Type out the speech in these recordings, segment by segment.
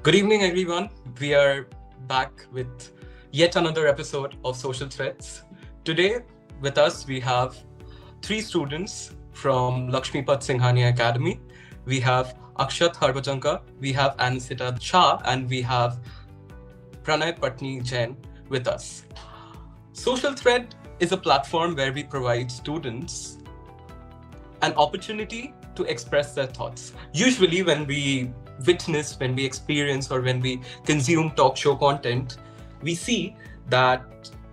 Good evening, everyone. We are back with yet another episode of Social Threads. Today, with us, we have three students from Lakshmipat Singhania Academy. We have Akshat Harbajanka, we have Anisita Shah, and we have Pranay Patni Jain with us. Social Thread is a platform where we provide students an opportunity to express their thoughts. Usually, when we witness, when we experience, or when we consume talk show content, we see that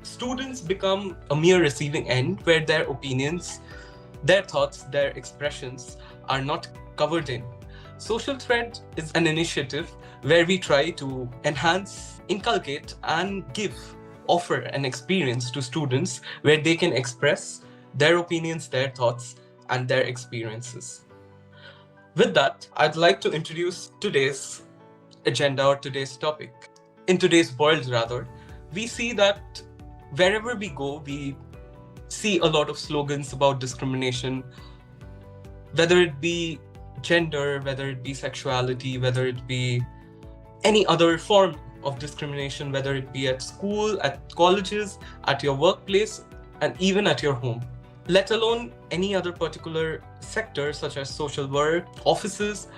students become a mere receiving end where their opinions, their thoughts, their expressions are not covered in. Social Thread is an initiative where we try to enhance, inculcate, and offer an experience to students where they can express their opinions, their thoughts, and their experiences. With that, I'd like to introduce today's agenda or today's topic. In today's world, rather, we see that wherever we go, we see a lot of slogans about discrimination, whether it be gender, whether it be sexuality, whether it be any other form of discrimination, whether it be at school, at colleges, at your workplace, and even at your home, let alone any other particular sector such as social work, offices,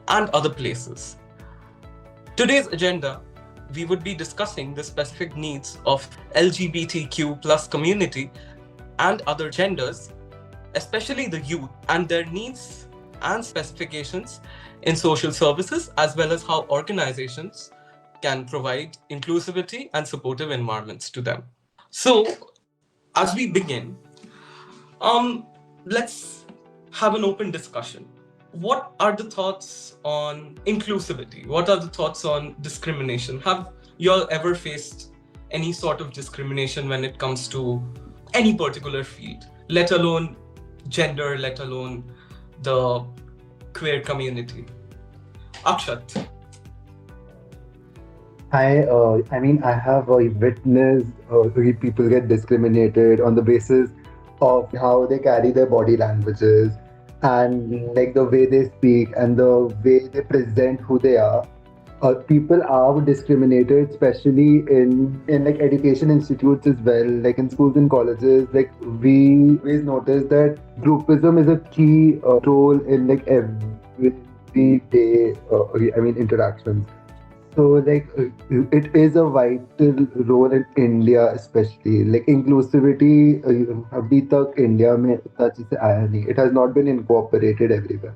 and other places. Today's agenda, we would be discussing the specific needs of LGBTQ plus community and other genders, especially the youth, and their needs and specifications in social services, as well as how organizations can provide inclusivity and supportive environments to them. So, as we begin, let's have an open discussion. What are the thoughts on inclusivity? What are the thoughts on discrimination? Have you all ever faced any sort of discrimination when it comes to any particular field, let alone gender, let alone the queer community? Akshat. I have witnessed people get discriminated on the basis of how they carry their body languages and like the way they speak and the way they present who they are. People are discriminated, especially in like education institutes as well, like in schools and colleges. Like we always notice that groupism is a key role in like everyday interactions. So it is a vital role in India, especially like inclusivity. अभी तक India में उतना अच्छे से आया नहीं. It has not been incorporated everywhere.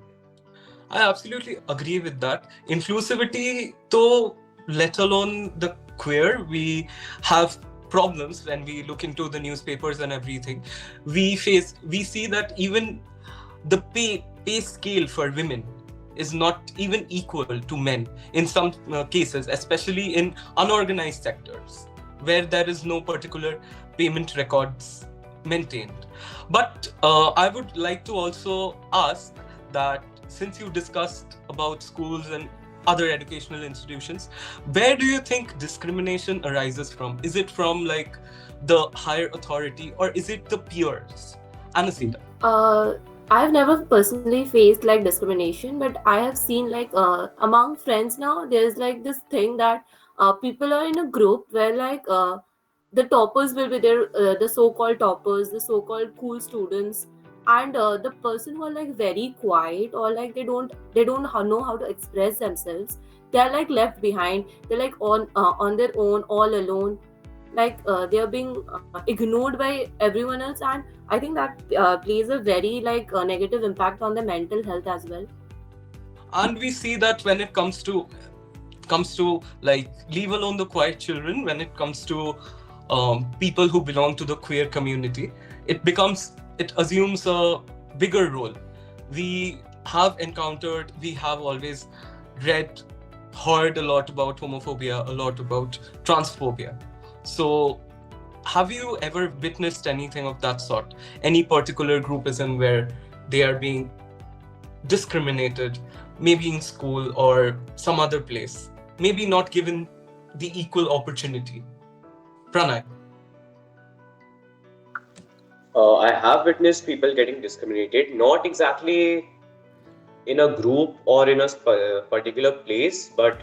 I absolutely agree with that. Inclusivity, though, let alone the queer, we have problems when we look into the newspapers and everything. We see that even the pay scale for women is not even equal to men in some cases, especially in unorganized sectors where there is no particular payment records maintained. But I would like to also ask that since you discussed about schools and other educational institutions, where do you think discrimination arises from? Is it from like the higher authority or is it the peers? Anasita. I've never personally faced like discrimination, but I have seen like among friends now, there's like this thing that people are in a group where like the toppers will be there, the so-called toppers, the so-called cool students, and the person who are like very quiet or like they don't know how to express themselves. They're like left behind. They're like on their own, all alone. Like they are being ignored by everyone else, and I think that plays a very like negative impact on the mental health as well. And we see that when it comes to like leave alone the quiet children, when it comes to people who belong to the queer community, it assumes a bigger role. We have always read, heard a lot about homophobia, a lot about transphobia. So have you ever witnessed anything of that sort? Any particular groupism where they are being discriminated, maybe in school or some other place, maybe not given the equal opportunity? Pranay. I have witnessed people getting discriminated, not exactly in a group or in a particular place, but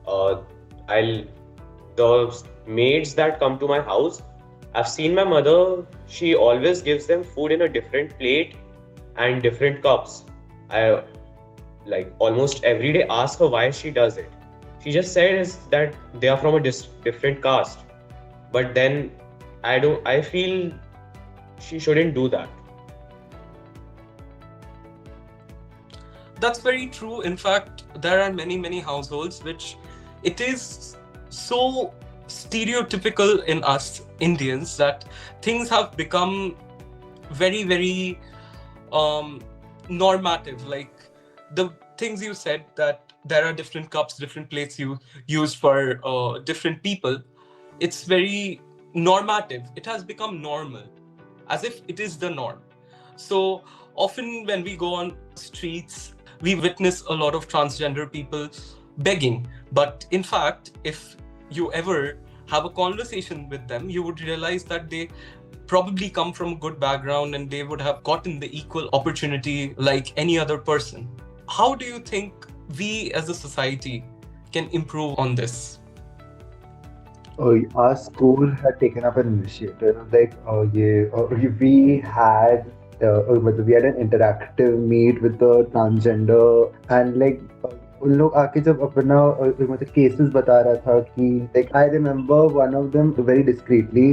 Uh, I'll the maids that come to my house, I've seen my mother. She always gives them food in a different plate and different cups. I like almost every day ask her why she does it. She just said is that they are from a different caste. But then I feel she shouldn't do that. That's very true. In fact, there are many households which it is so stereotypical in us Indians that things have become very um normative. Like the things you said, that there are different cups, different plates you used for different people. It's very normative. It has become normal, as if it is the norm. So often when we go on streets, we witness a lot of transgender people begging. But in fact, if you ever have a conversation with them, you would realize that they probably come from a good background and they would have gotten the equal opportunity like any other person. How do you think we as a society can improve on this? Our school had taken up an initiative we had we had an interactive meet with the transgender and उन लोग आके जब अपना मतलब cases बता रहा था कि like I remember one of them very discreetly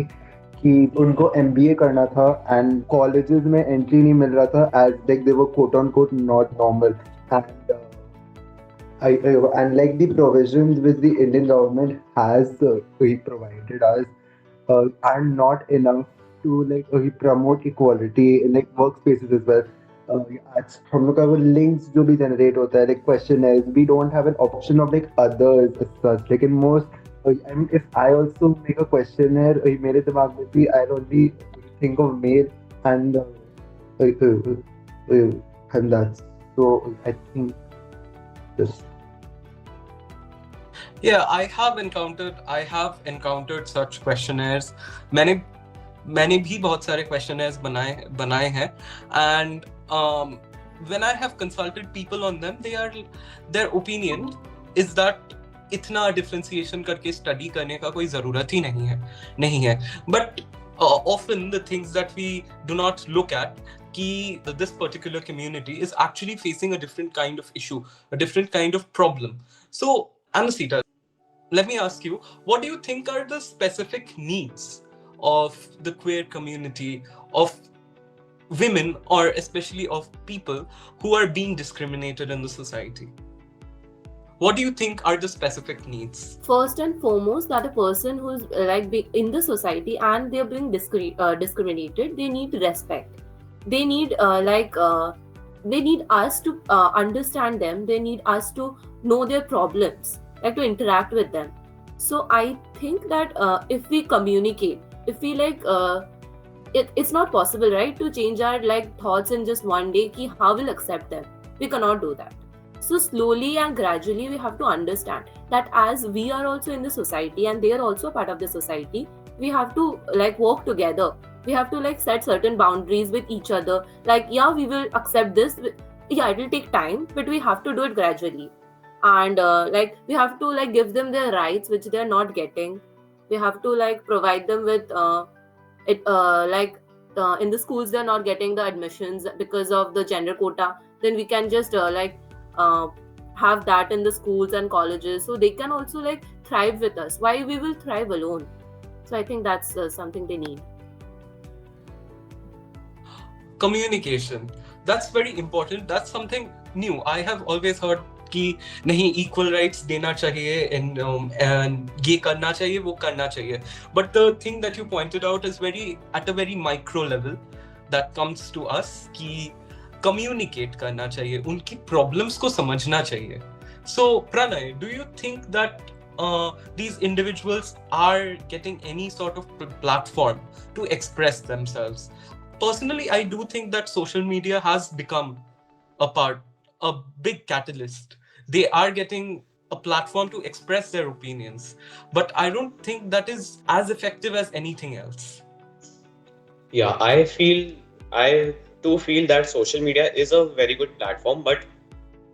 कि उनको एमबीए करना था एंड कॉलेजेस में एंट्री नहीं मिल रहा था as like they were quote on quote not normal and and like the provisions which the Indian government has provided us are not enough to promote equality in like workspaces as well. आज हम लोग का वो links जो भी generate होता है like questionnaires, we don't have an option of like others as such. Like in most, I mean, if I also make a questionnaire, मेरे दिमाग में भी I'll only think of male and that's so I think this. Yeah, I have encountered such questionnaires. मैंने भी बहुत सारे questionnaires बनाए हैं, and when I have consulted people on them, their opinion is that इतना differentiation करके study करने का कोई ज़रूरत ही नहीं है. But often the things that we do not look at कि this particular community is actually facing a different kind of issue, a different kind of problem. So, Anasita, let me ask you, what do you think are the specific needs of the queer community, of women, or especially of people who are being discriminated in the society? What do you think are the specific needs? First and foremost, that a person who's in the society and they're being discriminated, they need respect. They need they need us to understand them. They need us to know their problems, like to interact with them. So I think that if we communicate, if we it's not possible, right, to change our thoughts in just one day. Ki how we'll accept them? We cannot do that. So slowly and gradually, we have to understand that as we are also in the society and they are also part of the society, we have to work together. We have to set certain boundaries with each other. Yeah, we will accept this. Yeah, it will take time, but we have to do it gradually. And we have to give them their rights which they are not getting. We have to provide them with in the schools they're not getting the admissions because of the gender quota. Then we can just have that in the schools and colleges, so they can also thrive with us. Why we will thrive alone? So I think that's something they need. Communication, that's very important. That's something new. I have always heard कि नहीं, equal rights देना चाहिए and ये करना चाहिए, वो करना चाहिए. But the thing that you pointed out is at a very micro level that comes to us कि communicate करना चाहिए, उनकी problems को समझना चाहिए. So Pranay, do you think that these individuals are getting any sort of platform to express themselves? Personally, I do think that social media has become a big catalyst. They are getting a platform to express their opinions, but I don't think that is as effective as anything else. Yeah, I too feel that social media is a very good platform, but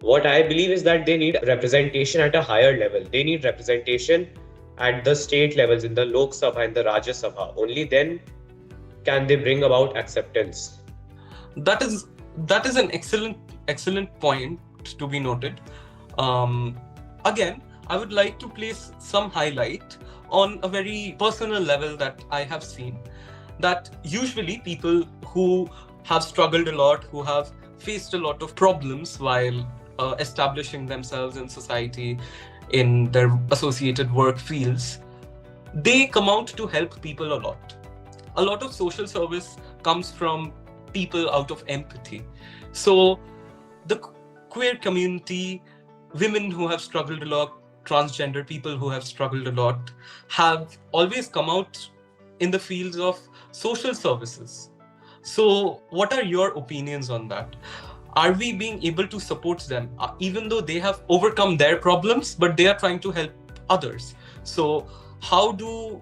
What I believe is that they need representation at a higher level. They need representation at the state levels, in the Lok Sabha and the Rajya Sabha. Only then can they bring about acceptance. That is an excellent point to be noted. Again, I would like to place some highlight on a very personal level that I have seen, that usually people who have struggled a lot, who have faced a lot of problems while establishing themselves in society, in their associated work fields, they come out to help people a lot. A lot of social service comes from people out of empathy. So the queer community, women who have struggled a lot, transgender people who have struggled a lot, have always come out in the fields of social services. So what are your opinions on that? Are we being able to support them, even though they have overcome their problems, but they are trying to help others? So how do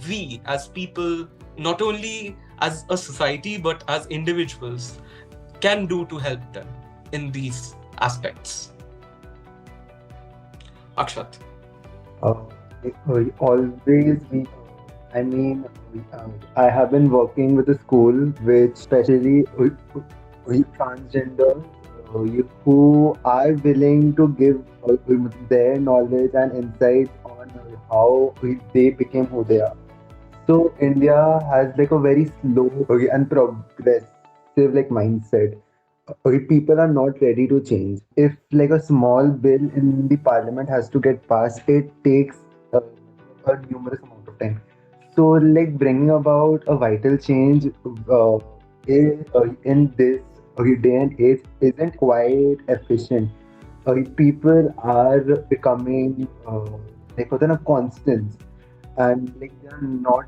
we as people, not only as a society, but as individuals, can do to help them in these aspects? Akshat. Uh, always we, I mean, I have been working with a school which especially transgenders who are willing to give their knowledge and insights on how they became who they are. So India has like a very slow and progressive like mindset. People are not ready to change. If like a small bill in the parliament has to get passed, it takes a numerous amount of time. So like bringing about a vital change in this day and age isn't quite efficient. People are becoming like within a constant, and like they are not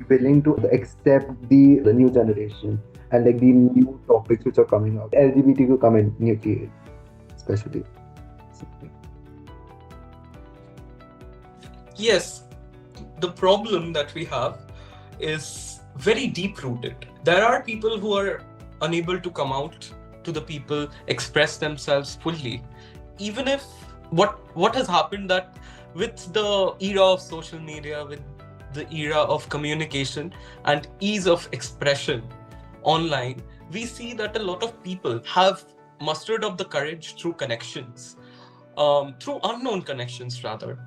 willing to accept the new generation and like the new topics which are coming out, LGBTQ community especially. Yes, the problem that we have is very deep rooted. There are people who are unable to come out to the people, express themselves fully. Even if what has happened, that with the era of social media, with the era of communication and ease of expression online, we see that a lot of people have mustered up the courage through connections, through unknown connections rather,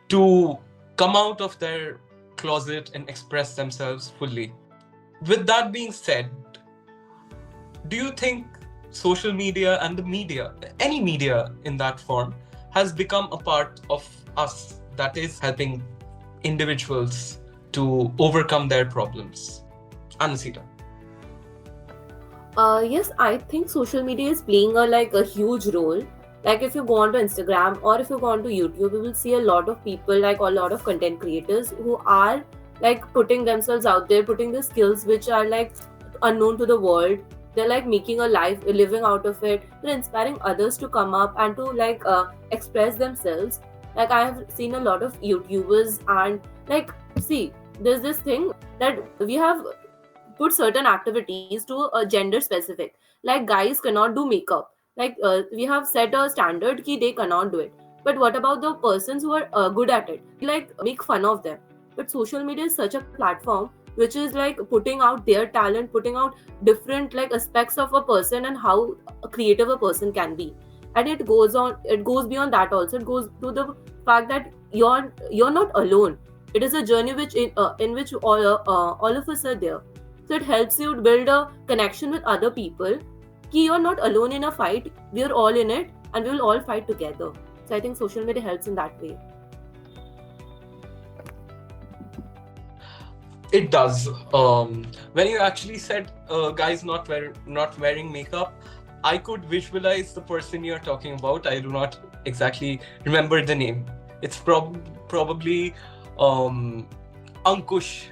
to come out of their closet and express themselves fully. With that being said, do you think social media and the media, any media in that form, has become a part of us that is helping individuals to overcome their problems? Anasita. Yes, I think social media is playing a huge role. Like if you go on to Instagram or if you go on to YouTube, you will see a lot of people, like a lot of content creators who are like putting themselves out there, putting the skills which are like unknown to the world. They're like making a life, a living out of it. They're inspiring others to come up and to express themselves. Like I have seen a lot of YouTubers and like see, there's this thing that we have put certain activities to a gender specific, like guys cannot do makeup, like we have set a standard ki they cannot do it, but what about the persons who are good at it? We like make fun of them. But social media is such a platform which is like putting out their talent, putting out different like aspects of a person and how creative a person can be. And it goes beyond that also. It goes to the fact that you're not alone. It is a journey in which all of us are there. So it helps you build a connection with other people. Ki you're not alone in a fight. We're all in it, and we will all fight together. So I think social media helps in that way. It does. When you actually said guys not wearing makeup, I could visualize the person you're talking about. I do not exactly remember the name. It's probably Ankush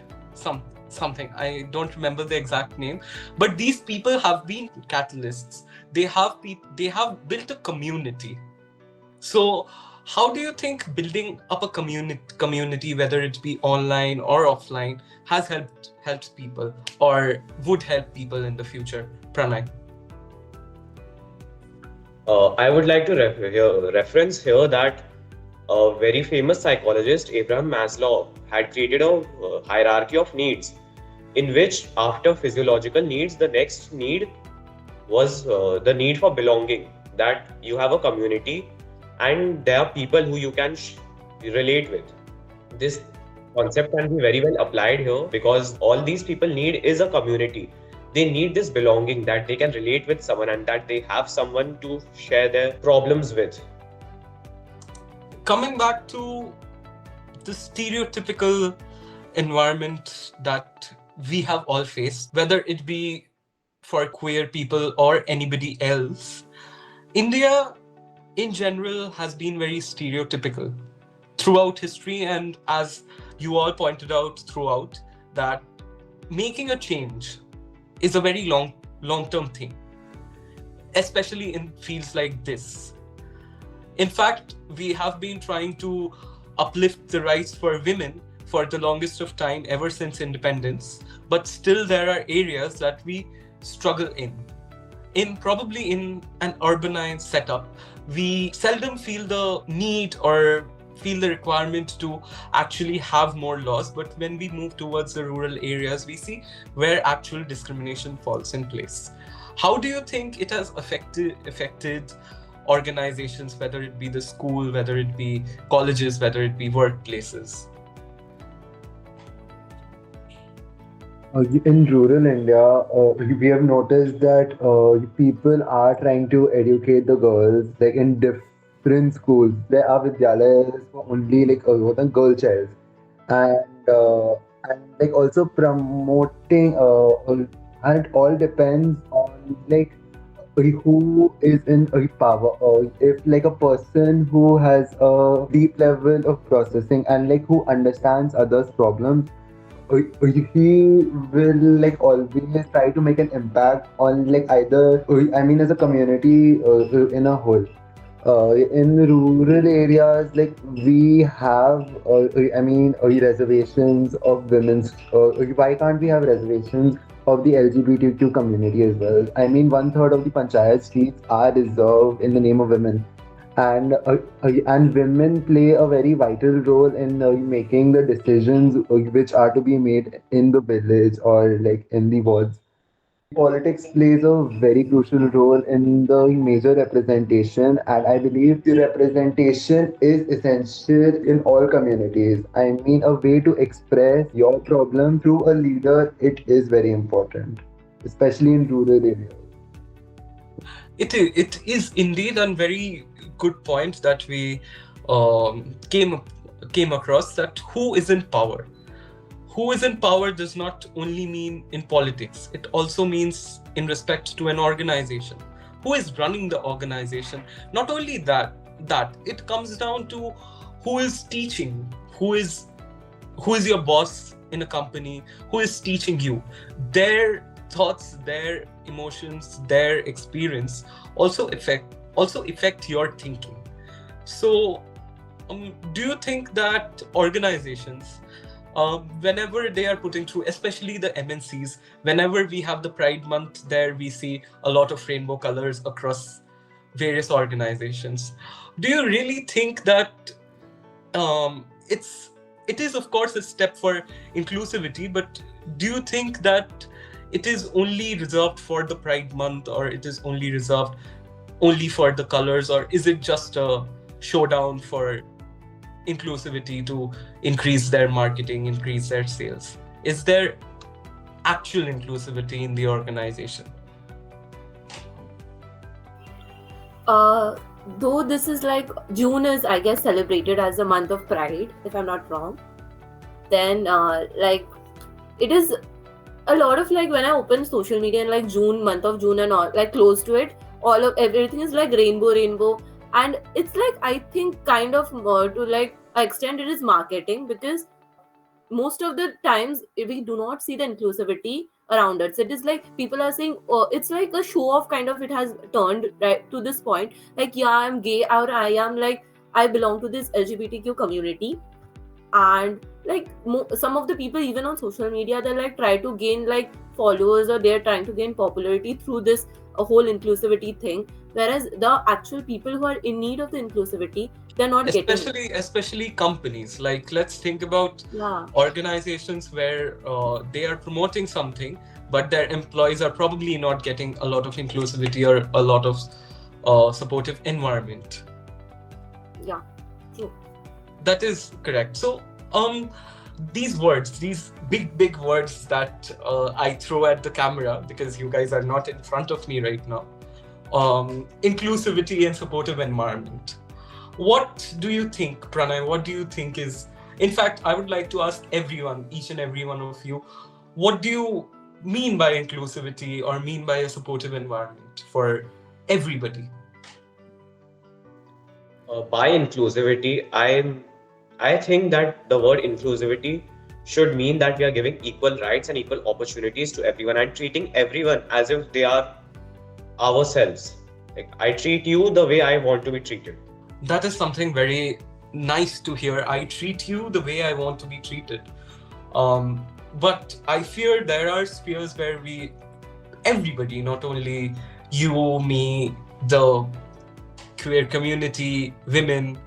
something. I don't remember the exact name. But these people have been catalysts. They have built a community. So how do you think building up a community, whether it be online or offline, has helped people or would help people in the future? Pranay. I would like to reference here that a very famous psychologist, Abraham Maslow, had created a hierarchy of needs, in which, after physiological needs, the next need was the need for belonging. That you have a community and there are people who you can relate with. This concept can be very well applied here because all these people need is a community. They need this belonging, that they can relate with someone and that they have someone to share their problems with. Coming back to the stereotypical environment that we have all faced, whether it be for queer people or anybody else, India in general has been very stereotypical throughout history, and as you all pointed out throughout, that making a change is a very long-term thing, especially in fields like this. In fact, we have been trying to uplift the rights for women for the longest of time, ever since independence, but still there are areas that we struggle in. Probably in an urbanized setup, we seldom feel the need or feel the requirement to actually have more laws, but when we move towards the rural areas, we see where actual discrimination falls in place. How do you think it has affected organizations, whether it be the school, whether it be colleges, whether it be workplaces? In rural India, we have noticed that people are trying to educate the girls like in different schools. There are vidyalayas for only like what are girl childs, and like also promoting. And it all depends on like who is in power, or if like a person who has a deep level of processing and like who understands others' problems, he will like always try to make an impact on like either I mean as a community in a whole. In rural areas, like we have, I mean, reservations of women's. Why can't we have reservations of the LGBTQ community as well? I mean, one third of the panchayat seats are reserved in the name of women, and women play a very vital role in making the decisions which are to be made in the village or like in the wards. Politics plays a very crucial role in the major representation, and I believe the representation is essential in all communities. I mean, a way to express your problem through a leader, it is very important, especially in rural areas. It is indeed a very good point that we came across, that who is in power. Who is in power does not only mean in politics, it also means in respect to an organization. Who is running the organization? Not only that it comes down to who is teaching, who is your boss in a company, who is teaching you. Their thoughts, their emotions, their experience also affect your thinking. So do you think that organizations, whenever they are putting through, especially the MNCs, whenever we have the Pride Month, there we see a lot of rainbow colors across various organizations. Do you really think that it is of course a step for inclusivity, but do you think that it is only reserved for the Pride Month, or it is only reserved only for the colors, or is it just a showdown for inclusivity to increase their marketing, increase their sales? Is there actual inclusivity in the organization? Though this is like June is, I guess, celebrated as a month of Pride, if I'm not wrong, then like it is a lot of like when I open social media in like June, month of June and all, like close to it, all of everything is like rainbow, and it's like I think kind of more to like extent it is marketing, because most of the times we do not see the inclusivity around us. It is like people are saying, oh, it's like a show off kind of, it has turned right to this point, like yeah, I'm gay, or I am like I belong to this LGBTQ community. And like some of the people even on social media, they like try to gain like followers, or they're trying to gain popularity through this whole inclusivity thing, whereas the actual people who are in need of the inclusivity, they're not getting it. Especially companies. Like, let's think about Yeah. organizations where they are promoting something, but their employees are probably not getting a lot of inclusivity or a lot of supportive environment. Yeah, true. That is correct. So, these words, these big words that I throw at the camera, because you guys are not in front of me right now. Inclusivity and supportive environment. What do you think, Pranay? What do you think is? In fact, I would like to ask everyone, each and every one of you, what do you mean by inclusivity or mean by a supportive environment for everybody? By inclusivity, I think that the word inclusivity should mean that we are giving equal rights and equal opportunities to everyone and treating everyone as if they are ourselves. Like, I treat you the way I want to be treated. That is something very nice to hear. I treat you the way I want to be treated. But I fear there are spheres where everybody, not only you, me, the queer community, women,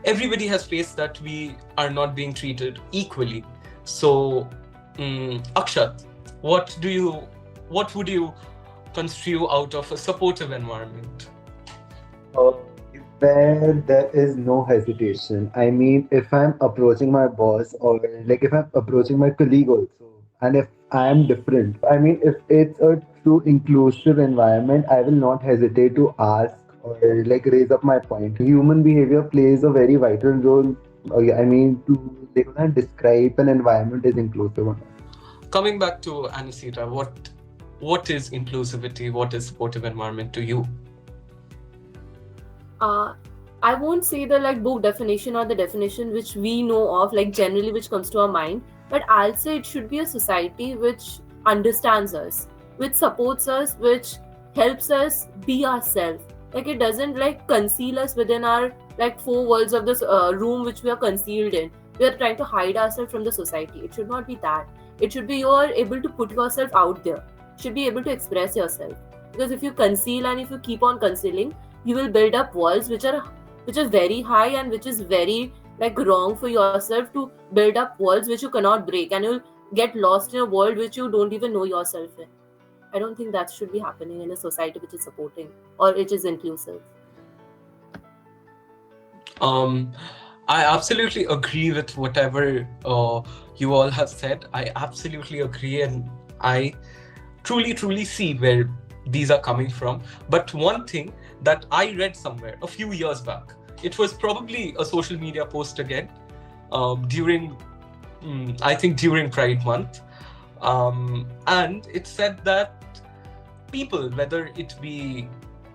everybody has faced that we are not being treated equally. So, Akshat, what would you construe out of a supportive environment? Uh, where there is no hesitation. I mean, if I'm approaching my boss or like if I'm approaching my colleague also, and if I am different, I mean, if it's a true inclusive environment, I will not hesitate to ask or like raise up my point. Human behavior plays a very vital role. I mean, to like, describe an environment is inclusive or not. Coming back to Anisita, what is inclusivity? What is supportive environment to you? uh, I won't say the like book definition or the definition which we know of, like generally which comes to our mind, but I'll say it should be a society which understands us, which supports us, which helps us be ourselves. Like it doesn't like conceal us within our like four walls of this room which we are concealed in. We are trying to hide ourselves from the society. It should not be that. It should be you are able to put yourself out there. Should be able to express yourself. Because if you conceal and if you keep on concealing, you will build up walls which are very high and which is very like wrong for yourself to build up walls which you cannot break, and you'll get lost in a world which you don't even know yourself in. I don't think that should be happening in a society which is supporting or which is inclusive. Um, I absolutely agree with whatever you all have said. I absolutely agree, and I truly see where these are coming from. But one thing that I read somewhere a few years back, it was probably a social media post again, during, I think during Pride Month, and it said that people, whether it be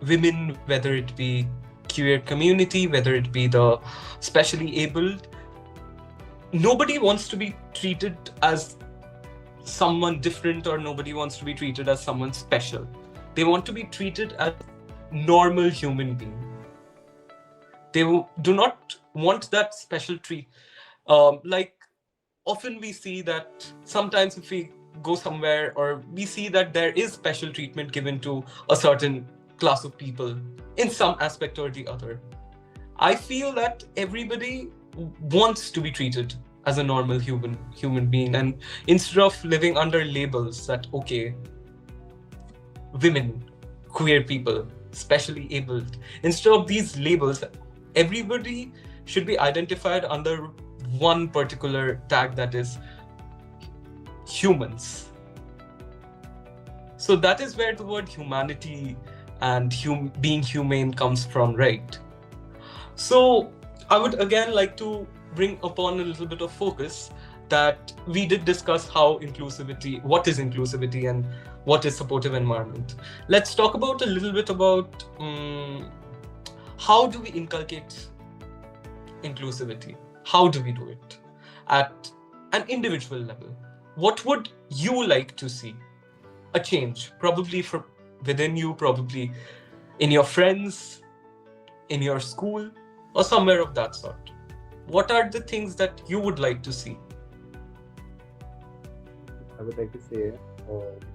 women, whether it be queer community, whether it be the specially abled, nobody wants to be treated as someone different, or nobody wants to be treated as someone special. They want to be treated as normal human being. They do not want that special treat. Like, often we see that sometimes if we go somewhere, or we see that there is special treatment given to a certain class of people in some aspect or the other. I feel that everybody wants to be treated as a normal human being, and instead of living under labels that, okay, women, queer people, specially abled, instead of these labels, everybody should be identified under one particular tag, that is humans. So that is where the word humanity and being humane comes from, right? So I would again like to bring upon a little bit of focus that we did discuss what is inclusivity and what is supportive environment. Let's talk about a little bit about how do we inculcate inclusivity? How do we do it at an individual level? What would you like to see? A change, probably from within you, probably in your friends, in your school, or somewhere of that sort. What are the things that you would like to see? I would like to say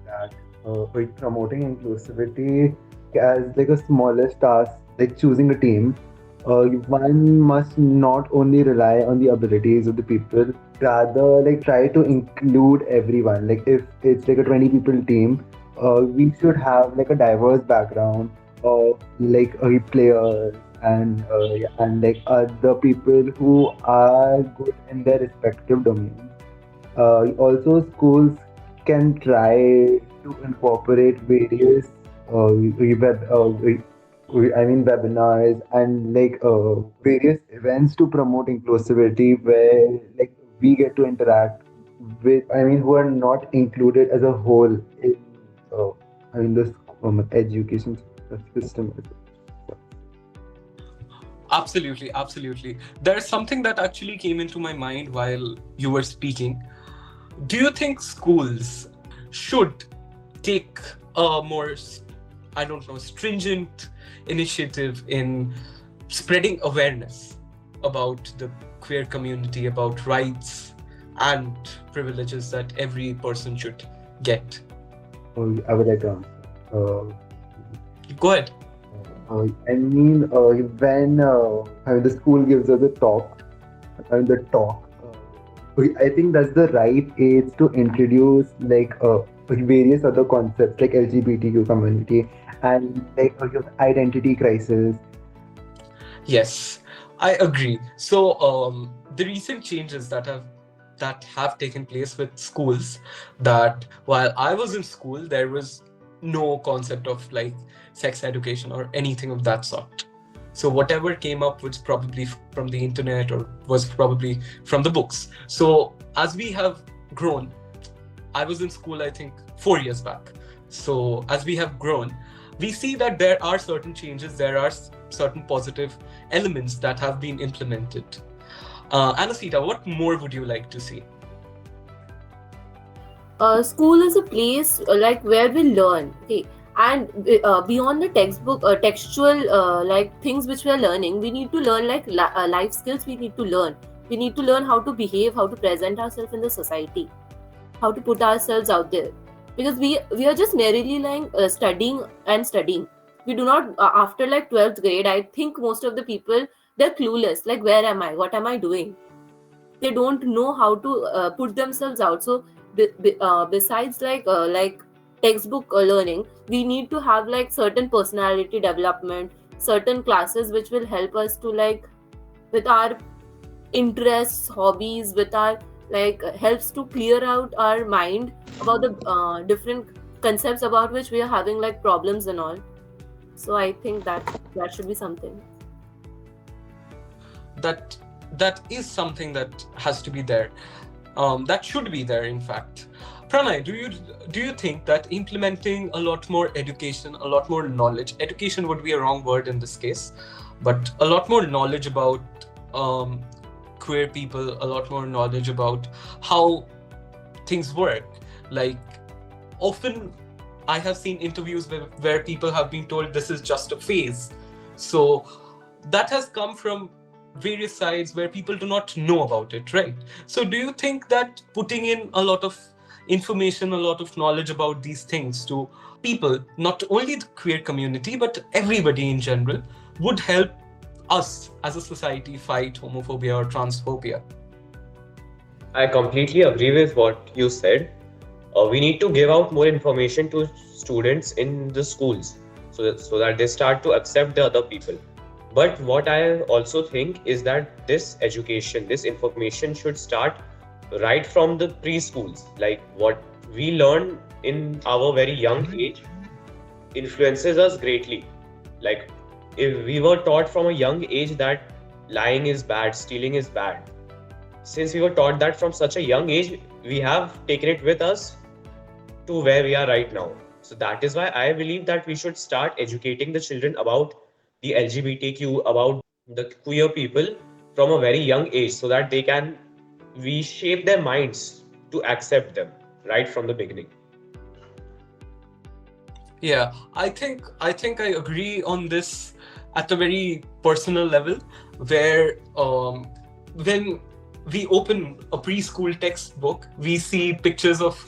that with promoting inclusivity, as like a smallest task, like choosing a team, one must not only rely on the abilities of the people, rather like try to include everyone. Like if it's like a 20 people team, we should have like a diverse background of like players and like other people who are good in their respective domains. Also, schools can try to incorporate various webinars and like various events to promote inclusivity, where like we get to interact with, who are not included as a whole in, uh, the education system. Absolutely, absolutely. There's something that actually came into my mind while you were speaking. Do you think schools should take a more, I don't know, stringent initiative in spreading awareness about the queer community, about rights and privileges that every person should get? I would like to answer. Go ahead. When the school gives us a talk, the talk, I think that's the right age to introduce like various other concepts like LGBTQ community and like identity crisis. Yes, I agree. So, the recent changes that have taken place with schools, that while I was in school, there was no concept of like sex education or anything of that sort. So whatever came up was probably from the internet or was probably from the books. So as we have grown, I was in school, I think, 4 years back. So as we have grown, we see that there are certain changes, there are certain positive elements that have been implemented. Anasita, what more would you like to see? School is a place like where we learn, okay, and beyond the textbook textual like things which we are learning, we need to learn like life skills. We need to learn how to behave, how to present ourselves in the society, how to put ourselves out there, because we are just narrowly like studying and studying. We do not after like 12th grade, I think most of the people, they're clueless, like where am I, what am I doing. They don't know how to put themselves out. So besides like textbook learning, we need to have like certain personality development, certain classes which will help us to like with our interests, hobbies, with our like helps to clear out our mind about the different concepts about which we are having like problems and all. So I think that should be something. That that is something that has to be there. That should be there, in fact. Pranay, do you think that implementing a lot more education, a lot more knowledge, education would be a wrong word in this case, but a lot more knowledge about queer people, a lot more knowledge about how things work. Like, often I have seen interviews where people have been told this is just a phase. So that has come from various sides where people do not know about it, right? So do you think that putting in a lot of information, a lot of knowledge about these things to people, not only the queer community, but everybody in general, would help us as a society fight homophobia or transphobia? I completely agree with what you said. We need to give out more information to students in the schools so that they start to accept the other people. But what I also think is that this education, this information should start right from the preschools. Like what we learn in our very young age influences us greatly. Like if we were taught from a young age that lying is bad, stealing is bad, since we were taught that from such a young age, we have taken it with us to where we are right now. So that is why I believe that we should start educating the children about the LGBTQ, about the queer people from a very young age so that they can reshape their minds to accept them right from the beginning. Yeah, I think I agree on this at a very personal level, where when we open a preschool textbook, we see pictures of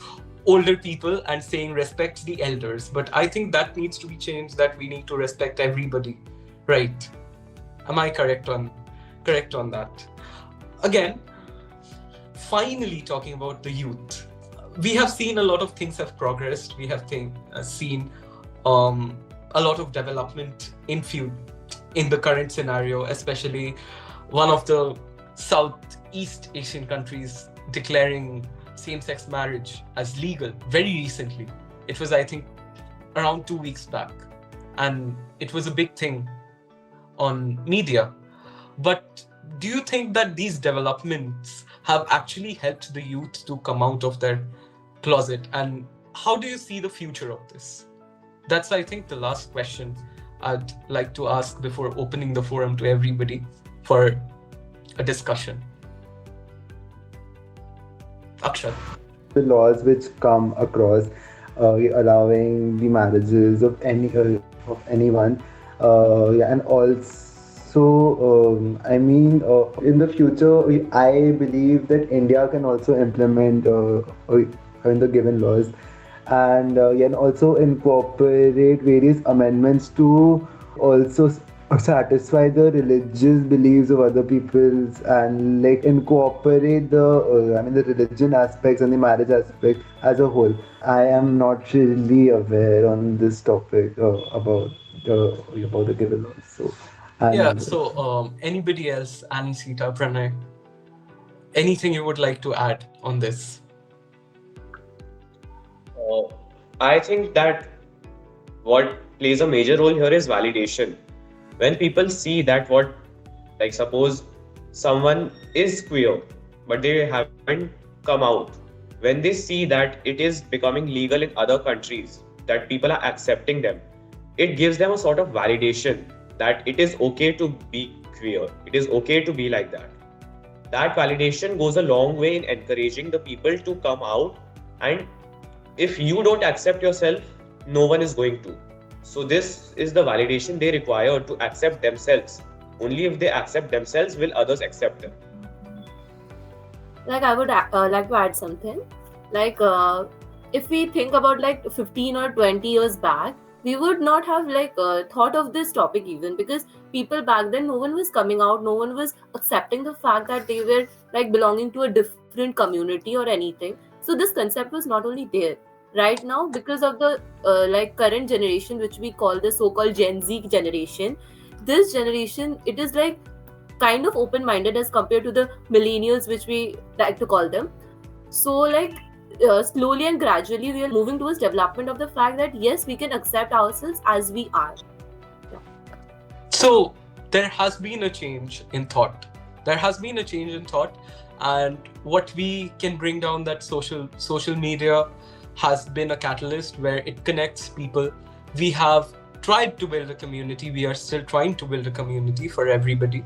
older people and saying respect the elders, but I think that needs to be changed, that we need to respect everybody, right? Am I correct on that? Again, finally talking about the youth, we have seen a lot of things have progressed. We have seen a lot of development in the current scenario, especially one of the Southeast Asian countries declaring same-sex marriage as legal very recently. It was, I think, around 2 weeks back, and it was a big thing on media. But do you think that these developments have actually helped the youth to come out of their closet, and how do you see the future of this? That's, I think, the last question I'd like to ask before opening the forum to everybody for a discussion. Akshat. The laws which come across allowing the marriages of anyone, and also in the future, I believe that India can also implement in the given laws, and also incorporate various amendments to also satisfy the religious beliefs of other peoples, and like incorporate the religion aspects and the marriage aspect as a whole. I am not really aware on this topic about the given laws. So anybody else, Anisita, Pranay, anything you would like to add on this? I think that what plays a major role here is validation. When people see that suppose someone is queer, but they haven't come out, when they see that it is becoming legal in other countries, that people are accepting them, it gives them a sort of validation that it is okay to be queer, it is okay to be like that. That validation goes a long way in encouraging the people to come out, and if you don't accept yourself, no one is going to. So this is the validation they require to accept themselves. Only if they accept themselves will others accept them. Like I would like to add something. Like if we think about like 15 or 20 years back, we would not have thought of this topic even, because people back then, no one was coming out, no one was accepting the fact that they were like belonging to a different community or anything. So this concept was not only there. Right now, because of the current generation, which we call the so-called Gen Z generation, this generation, it is like kind of open-minded as compared to the millennials, which we like to call them. So slowly and gradually we are moving towards development of the fact that yes, we can accept ourselves as we are. So there has been a change in thought. And what we can bring down, that social media has been a catalyst where it connects people. We have tried to build a community. We are still trying to build a community for everybody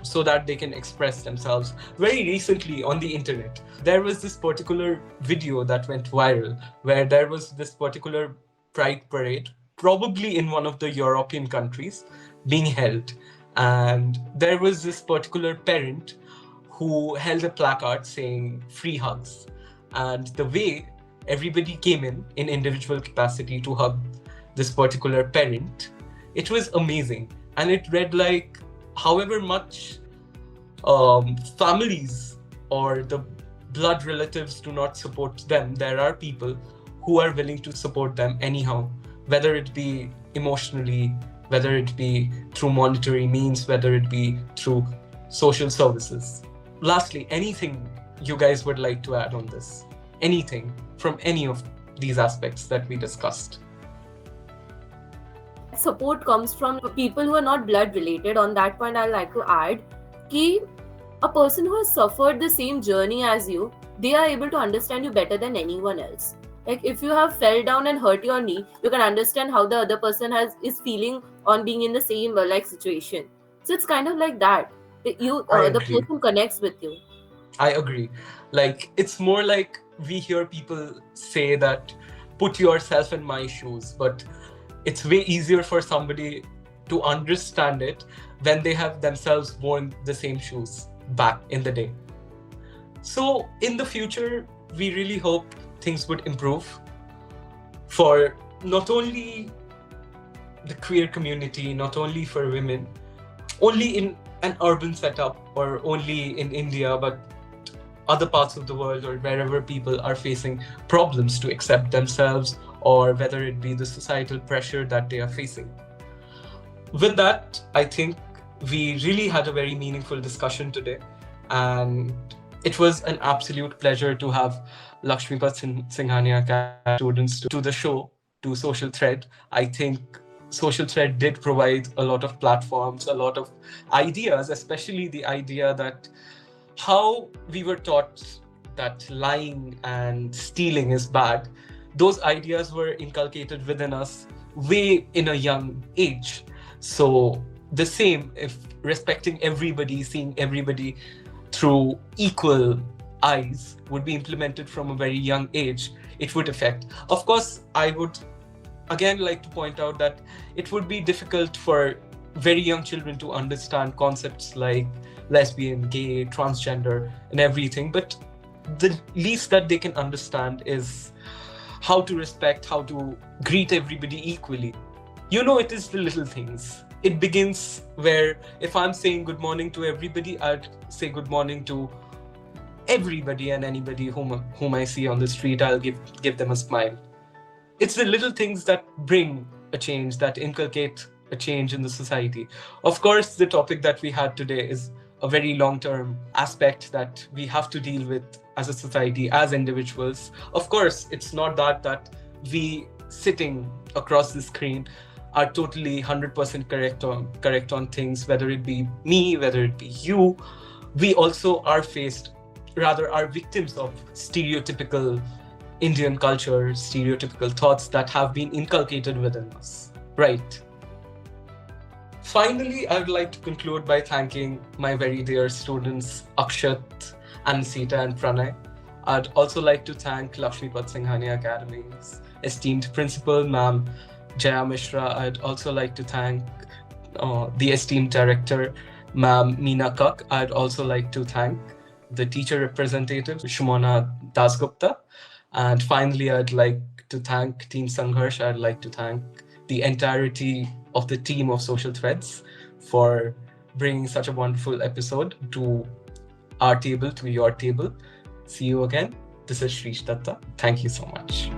so that they can express themselves. Very recently on the internet, there was this particular video that went viral where there was this particular pride parade, probably in one of the European countries, being held. And there was this particular parent who held a placard saying free hugs. And the way everybody came in individual capacity to hug this particular parent, it was amazing. And it read like, however much families or the blood relatives do not support them, there are people who are willing to support them anyhow, whether it be emotionally, whether it be through monetary means, whether it be through social services. Lastly, anything you guys would like to add on this? Anything from any of these aspects that we discussed? Support comes from people who are not blood related. On that point, I'd like to add that a person who has suffered the same journey as you, they are able to understand you better than anyone else. Like if you have fell down and hurt your knee, you can understand how the other person is feeling on being in the same situation. So it's kind of like that. The person connects with you. I agree. Like it's more like we hear people say that put yourself in my shoes, but it's way easier for somebody to understand it when they have themselves worn the same shoes back in the day. So in the future, we really hope things would improve for not only the queer community, not only for women, only in an urban setup or only in India, but other parts of the world or wherever people are facing problems to accept themselves, or whether it be the societal pressure that they are facing. With that, I think we really had a very meaningful discussion today, and it was an absolute pleasure to have Lakshmipat Singhania Academy students to the show, to Social Thread. I think Social Thread did provide a lot of platforms, a lot of ideas, especially the idea that how we were taught that lying and stealing is bad. Those ideas were inculcated within us way in a young age. So the same, if respecting everybody, seeing everybody through equal eyes would be implemented from a very young age, it would affect. Of course, I would again like to point out that it would be difficult for very young children to understand concepts like lesbian, gay, transgender, and everything. But the least that they can understand is how to respect, how to greet everybody equally. You know, it is the little things. It begins where if I'm saying good morning to everybody, I'd say good morning to everybody and anybody whom I see on the street. I'll give them a smile. It's the little things that bring a change, that inculcate a change in the society. Of course, the topic that we had today is a very long-term aspect that we have to deal with as a society, as individuals. Of course, it's not that we sitting across the screen are totally 100% correct on things, whether it be me, whether it be you. We also are victims of stereotypical Indian culture, stereotypical thoughts that have been inculcated within us. Right. Finally, I would like to conclude by thanking my very dear students, Akshat, Ansita, and Pranay. I'd also like to thank Lakshmipat Singhania Academy's esteemed principal, Ma'am Jaya Mishra. I'd also like to thank the esteemed director, Ma'am Meena Kak. I'd also like to thank the teacher representative, Shumona Dasgupta. And finally, I'd like to thank Team Sangharsh. I'd like to thank the entirety of the team of Social Threads for bringing such a wonderful episode to our table, to your table. See you again. This is Shrish Datta. Thank you so much.